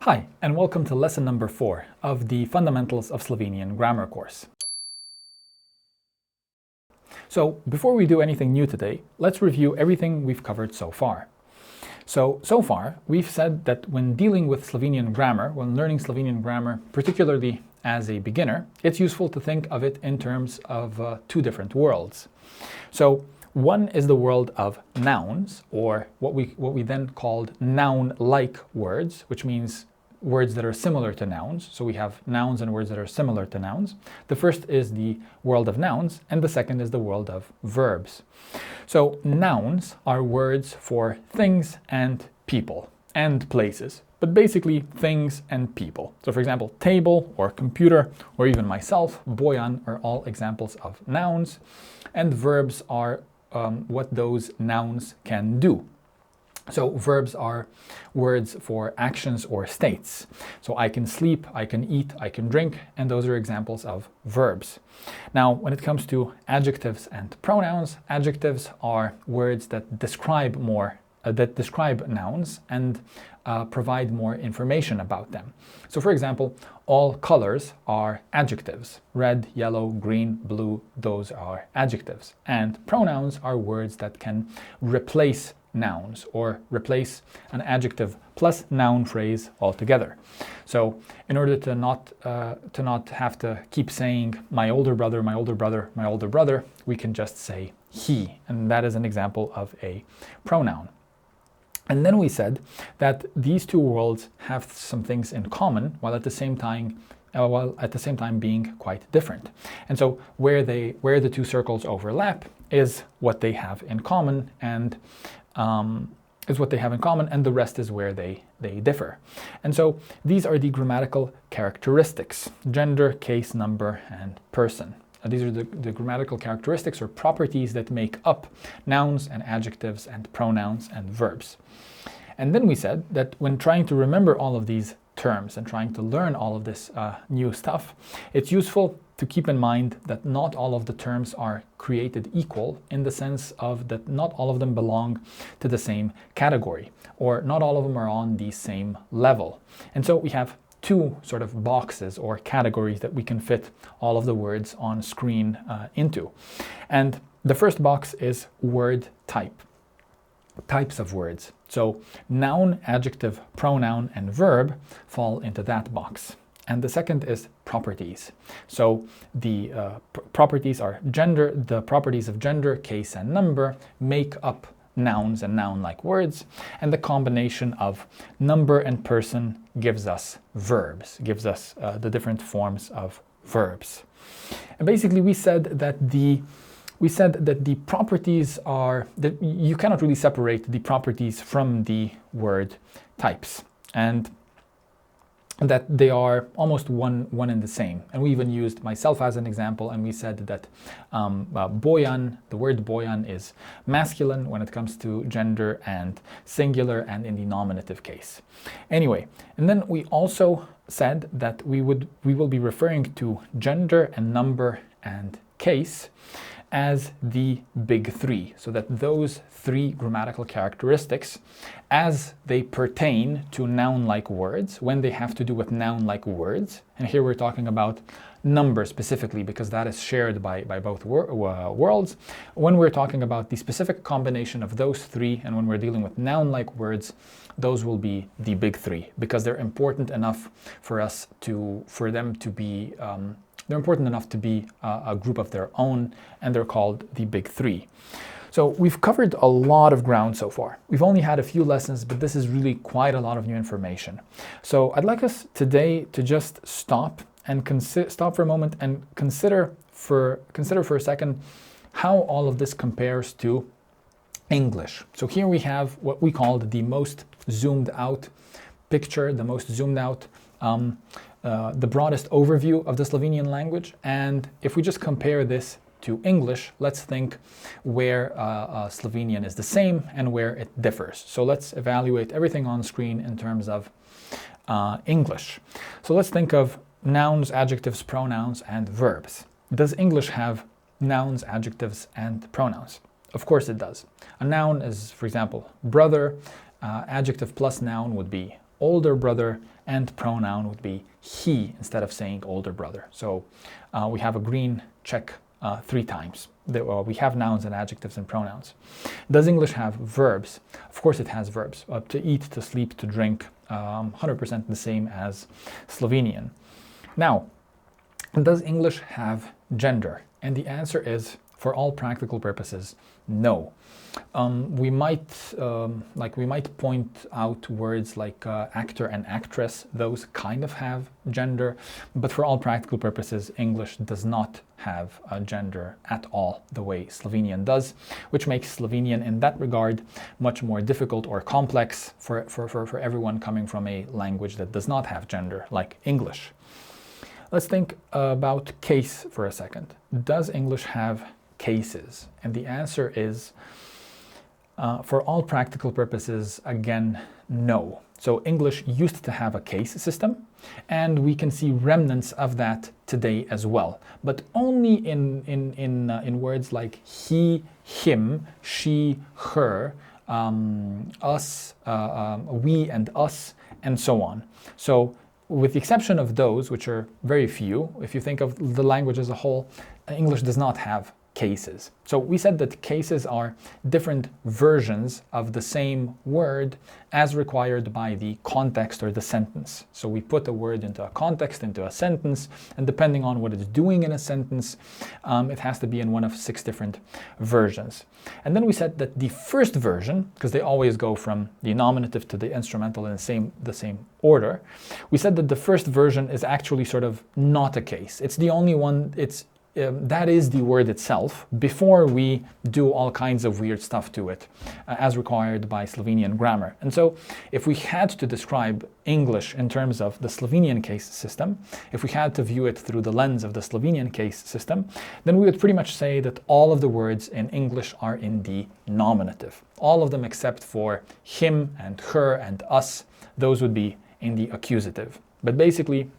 Hi, and welcome to lesson number 4 of the Fundamentals of Slovenian Grammar course. So, before we do anything new today, let's review everything we've covered so far. So far, we've said that when dealing with Slovenian grammar, when learning Slovenian grammar, particularly as a beginner, it's useful to think of it in terms of two different worlds. So, one is the world of nouns, or what we then called noun-like words, which means words that are similar to nouns. So we have nouns and words that are similar to nouns. The first is the world of nouns, and the second is the world of verbs. So nouns are words for things and people and places, but basically things and people. So for example, table or computer, or even myself, Bojan, are all examples of nouns, and verbs are what those nouns can do. So verbs are words for actions or states. So I can sleep, I can eat, I can drink, and those are examples of verbs. Now, when it comes to adjectives and pronouns, adjectives are words that describe nouns and provide more information about them. So for example, all colors are adjectives. Red, yellow, green, blue, those are adjectives. And pronouns are words that can replace nouns or replace an adjective plus noun phrase altogether. So in order to not have to keep saying my older brother, my older brother, my older brother, we can just say he, and that is an example of a pronoun. And then we said that these two worlds have some things in common, while at the same time being quite different. And so where the two circles overlap is what they have in common, and the rest is where they differ. And so these are the grammatical characteristics: gender, case, number, and person. These are the grammatical characteristics or properties that make up nouns and adjectives and pronouns and verbs. And then we said that when trying to remember all of these terms and trying to learn all of this new stuff, it's useful to keep in mind that not all of the terms are created equal, in the sense of that not all of them belong to the same category, or not all of them are on the same level. And so we have two sort of boxes or categories that we can fit all of the words on screen into. And the first box is word type, types of words. So noun, adjective, pronoun, and verb fall into that box. And the second is properties. So the properties are gender. The properties of gender, case, and number make up nouns and noun-like words, and the combination of number and person gives us verbs, gives us the different forms of verbs. And basically we said that the properties are, that you cannot really separate the properties from the word types, and that they are almost one and the same. And we even used myself as an example, and we said that Bojan, the word Bojan, is masculine when it comes to gender and singular and in the nominative case. Anyway, and then we also said that we will be referring to gender and number and case as the big three, so that those three grammatical characteristics, as they pertain to noun-like words, when they have to do with noun-like words, and here we're talking about number specifically because that is shared by both worlds, when we're talking about the specific combination of those three, and when we're dealing with noun-like words, those will be the big three, because they're important enough they're important enough to be a group of their own, and they're called the big three. So we've covered a lot of ground so far. We've only had a few lessons, but this is really quite a lot of new information. So I'd like us today to just stop for a moment and consider for a second how all of this compares to English. So here we have what we called the most zoomed out picture, the most zoomed out the broadest overview of the Slovenian language. And if we just compare this to English, let's think where Slovenian is the same and where it differs. So let's evaluate everything on screen in terms of English. So let's think of nouns, adjectives, pronouns, and verbs. Does English have nouns, adjectives, and pronouns? Of course it does. A noun is, for example, brother. Adjective plus noun would be older brother, and pronoun would be he instead of saying older brother. So we have a green check 3 times. We have nouns and adjectives and pronouns. Does English have verbs? Of course it has verbs. To eat, to sleep, to drink, 100% the same as Slovenian. Now, does English have gender? And the answer is, for all practical purposes, no. We might point out words like actor and actress. Those kind of have gender, but for all practical purposes, English does not have a gender at all the way Slovenian does, which makes Slovenian in that regard much more difficult or complex for everyone coming from a language that does not have gender, like English. Let's think about case for a second. Does English have cases? And the answer is, for all practical purposes, again, no. So English used to have a case system, and we can see remnants of that today as well, but only in words like he, him, she, her, us, we and us, and so on. So with the exception of those, which are very few, if you think of the language as a whole, English does not have cases. So we said that cases are different versions of the same word as required by the context or the sentence. So we put a word into a context, into a sentence, and depending on what it's doing in a sentence, it has to be in one of 6 different versions. And then we said that the first version, because they always go from the nominative to the instrumental in the same order, we said that the first version is actually sort of not a case. It's the only one, that is the word itself before we do all kinds of weird stuff to it, as required by Slovenian grammar. And so if we had to describe English in terms of the Slovenian case system, if we had to view it through the lens of the Slovenian case system, then we would pretty much say that all of the words in English are in the nominative. All of them except for him and her and us, those would be in the accusative. But basically,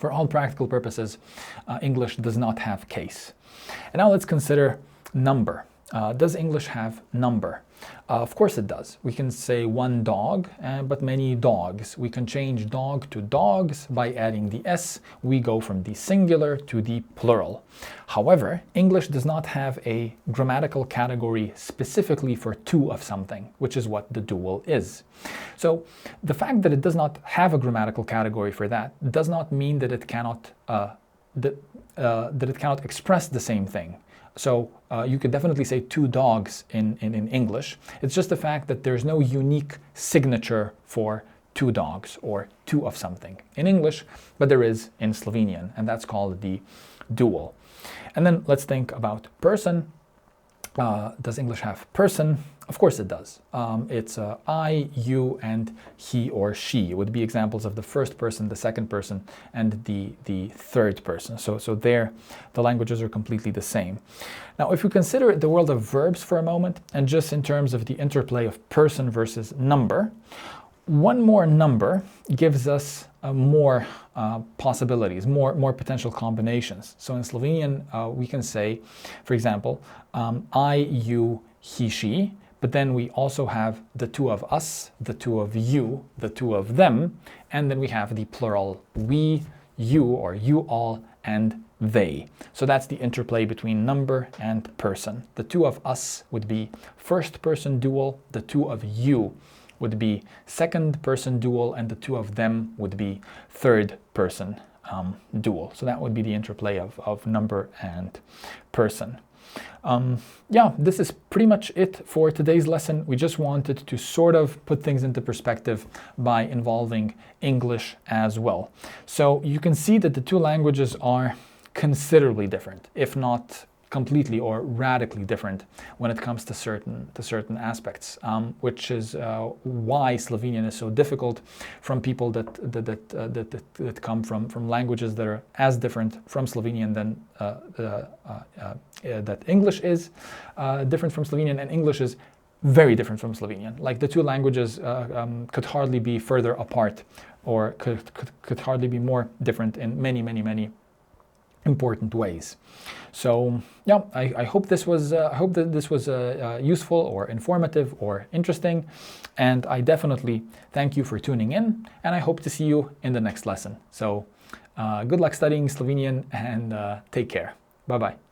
for all practical purposes, English does not have case. And now let's consider number. Does English have number? Of course it does. We can say one dog, but many dogs. We can change dog to dogs by adding the S. We go from the singular to the plural. However, English does not have a grammatical category specifically for 2 of something, which is what the dual is. So the fact that it does not have a grammatical category for that does not mean that it cannot express the same thing. So you could definitely say 2 dogs in English. It's just the fact that there's no unique signature for 2 dogs or 2 of something in English, but there is in Slovenian, and that's called the dual. And then let's think about person. Does English have person? Of course it does. It's I, you, and he or she. It would be examples of the first person, the second person, and the third person. So there, the languages are completely the same. Now, if we consider the world of verbs for a moment, and just in terms of the interplay of person versus number, one more number gives us more possibilities, more potential combinations. So in Slovenian, we can say, for example, I, you, he, she, but then we also have the 2 of us, the 2 of you, the 2 of them, and then we have the plural we, you, or you all, and they. So that's the interplay between number and person. The 2 of us would be first person dual, the 2 of you would be second person dual, and the 2 of them would be third person dual. So that would be the interplay of number and person. Yeah, this is pretty much it for today's lesson. We just wanted to sort of put things into perspective by involving English as well. So you can see that the 2 languages are considerably different, if not completely or radically different when it comes to certain aspects, which is why Slovenian is so difficult from people that come from languages that are as different from Slovenian than that English is different from Slovenian, and English is very different from Slovenian. Like the 2 languages could hardly be further apart, or could hardly be more different in many important ways. So yeah, I hope this was useful or informative or interesting, and I definitely thank you for tuning in, and I hope to see you in the next lesson. So good luck studying Slovenian, and take care. Bye bye.